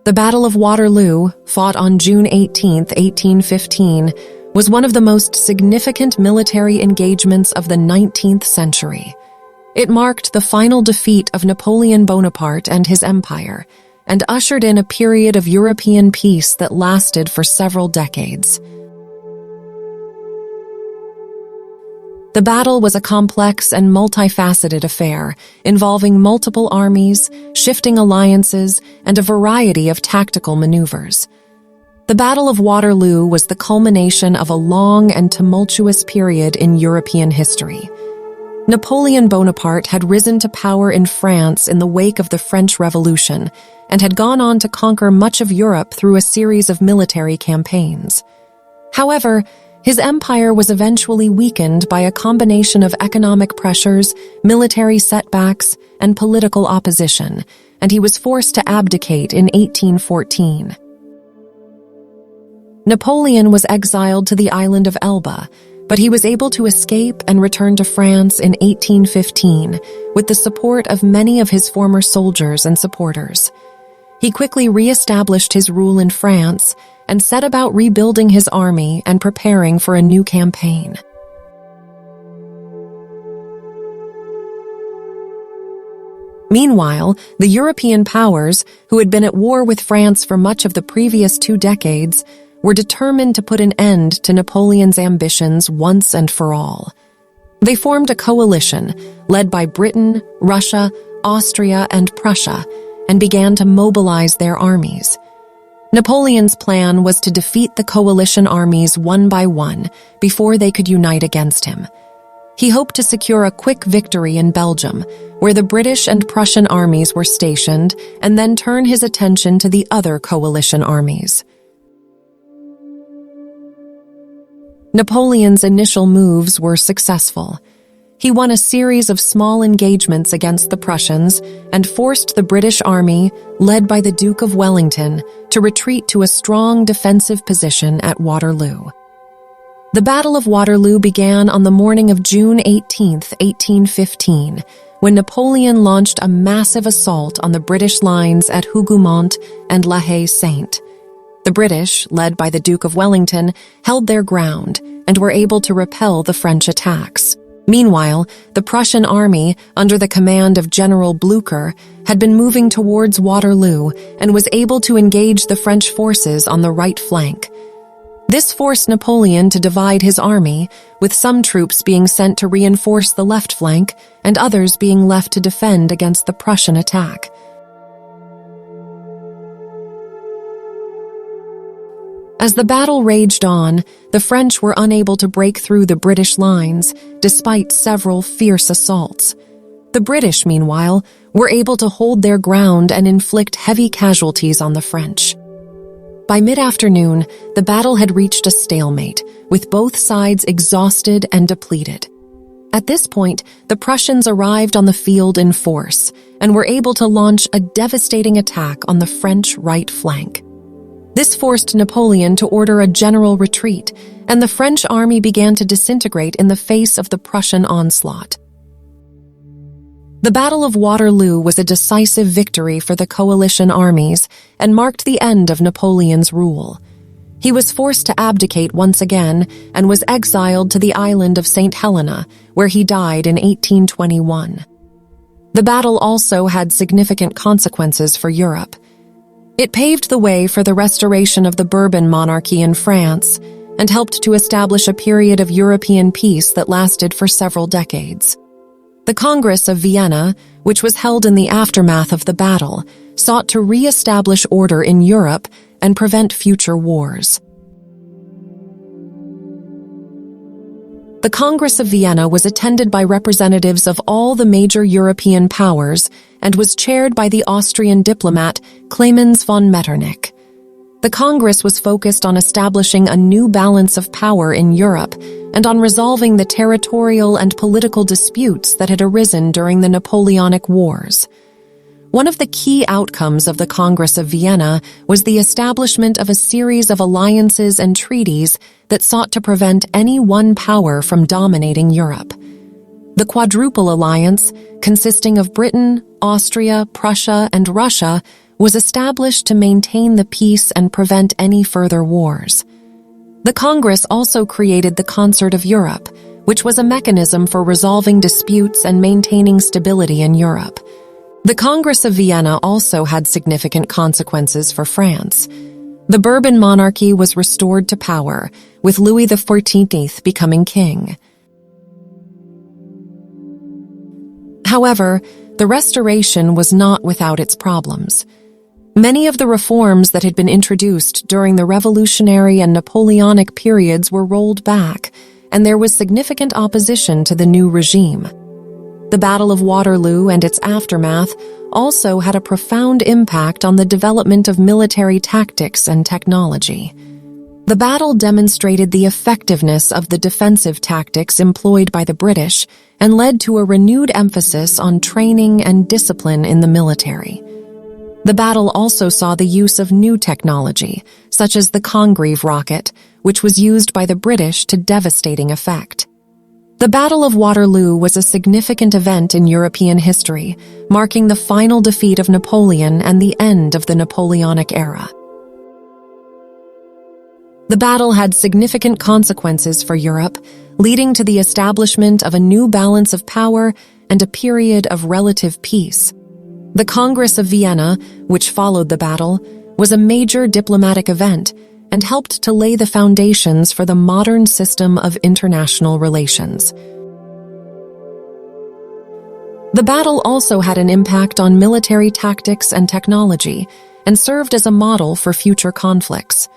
The Battle of Waterloo, fought on June 18, 1815, was one of the most significant military engagements of the 19th century. It marked the final defeat of Napoleon Bonaparte and his empire, and ushered in a period of European peace that lasted for several decades. The battle was a complex and multifaceted affair, involving multiple armies, shifting alliances, and a variety of tactical maneuvers. The Battle of Waterloo was the culmination of a long and tumultuous period in European history. Napoleon Bonaparte had risen to power in France in the wake of the French Revolution and had gone on to conquer much of Europe through a series of military campaigns. However, his empire was eventually weakened by a combination of economic pressures, military setbacks, and political opposition, and he was forced to abdicate in 1814. Napoleon was exiled to the island of Elba, but he was able to escape and return to France in 1815 with the support of many of his former soldiers and supporters. He quickly re-established his rule in France and set about rebuilding his army and preparing for a new campaign. Meanwhile, the European powers, who had been at war with France for much of the previous 2 decades, were determined to put an end to Napoleon's ambitions once and for all. They formed a coalition led by Britain, Russia, Austria, and Prussia, and began to mobilize their armies. Napoleon's plan was to defeat the coalition armies one by one before they could unite against him. He hoped to secure a quick victory in Belgium, where the British and Prussian armies were stationed, and then turn his attention to the other coalition armies. Napoleon's initial moves were successful. He won a series of small engagements against the Prussians and forced the British army, led by the Duke of Wellington, to retreat to a strong defensive position at Waterloo. The Battle of Waterloo began on the morning of June 18, 1815, when Napoleon launched a massive assault on the British lines at Hougoumont and La Haye-Sainte. The British, led by the Duke of Wellington, held their ground and were able to repel the French attacks. Meanwhile, the Prussian army, under the command of General Blücher, had been moving towards Waterloo and was able to engage the French forces on the right flank. This forced Napoleon to divide his army, with some troops being sent to reinforce the left flank and others being left to defend against the Prussian attack. As the battle raged on, the French were unable to break through the British lines, despite several fierce assaults. The British, meanwhile, were able to hold their ground and inflict heavy casualties on the French. By mid-afternoon, the battle had reached a stalemate, with both sides exhausted and depleted. At this point, the Prussians arrived on the field in force and were able to launch a devastating attack on the French right flank. This forced Napoleon to order a general retreat, and the French army began to disintegrate in the face of the Prussian onslaught. The Battle of Waterloo was a decisive victory for the coalition armies and marked the end of Napoleon's rule. He was forced to abdicate once again and was exiled to the island of St. Helena, where he died in 1821. The battle also had significant consequences for Europe. It paved the way for the restoration of the Bourbon monarchy in France and helped to establish a period of European peace that lasted for several decades. The Congress of Vienna, which was held in the aftermath of the battle, sought to re-establish order in Europe and prevent future wars. The Congress of Vienna was attended by representatives of all the major European powers and was chaired by the Austrian diplomat Clemens von Metternich. The Congress was focused on establishing a new balance of power in Europe and on resolving the territorial and political disputes that had arisen during the Napoleonic Wars. One of the key outcomes of the Congress of Vienna was the establishment of a series of alliances and treaties that sought to prevent any one power from dominating Europe. The Quadruple Alliance, consisting of Britain, Austria, Prussia, and Russia, was established to maintain the peace and prevent any further wars. The Congress also created the Concert of Europe, which was a mechanism for resolving disputes and maintaining stability in Europe. The Congress of Vienna also had significant consequences for France. The Bourbon monarchy was restored to power, with Louis XIV becoming king. However, the restoration was not without its problems. Many of the reforms that had been introduced during the Revolutionary and Napoleonic periods were rolled back, and there was significant opposition to the new regime. The Battle of Waterloo and its aftermath also had a profound impact on the development of military tactics and technology. The battle demonstrated the effectiveness of the defensive tactics employed by the British and led to a renewed emphasis on training and discipline in the military. The battle also saw the use of new technology, such as the Congreve rocket, which was used by the British to devastating effect. The Battle of Waterloo was a significant event in European history, marking the final defeat of Napoleon and the end of the Napoleonic era. The battle had significant consequences for Europe, leading to the establishment of a new balance of power and a period of relative peace. The Congress of Vienna, which followed the battle, was a major diplomatic event and helped to lay the foundations for the modern system of international relations. The battle also had an impact on military tactics and technology and served as a model for future conflicts.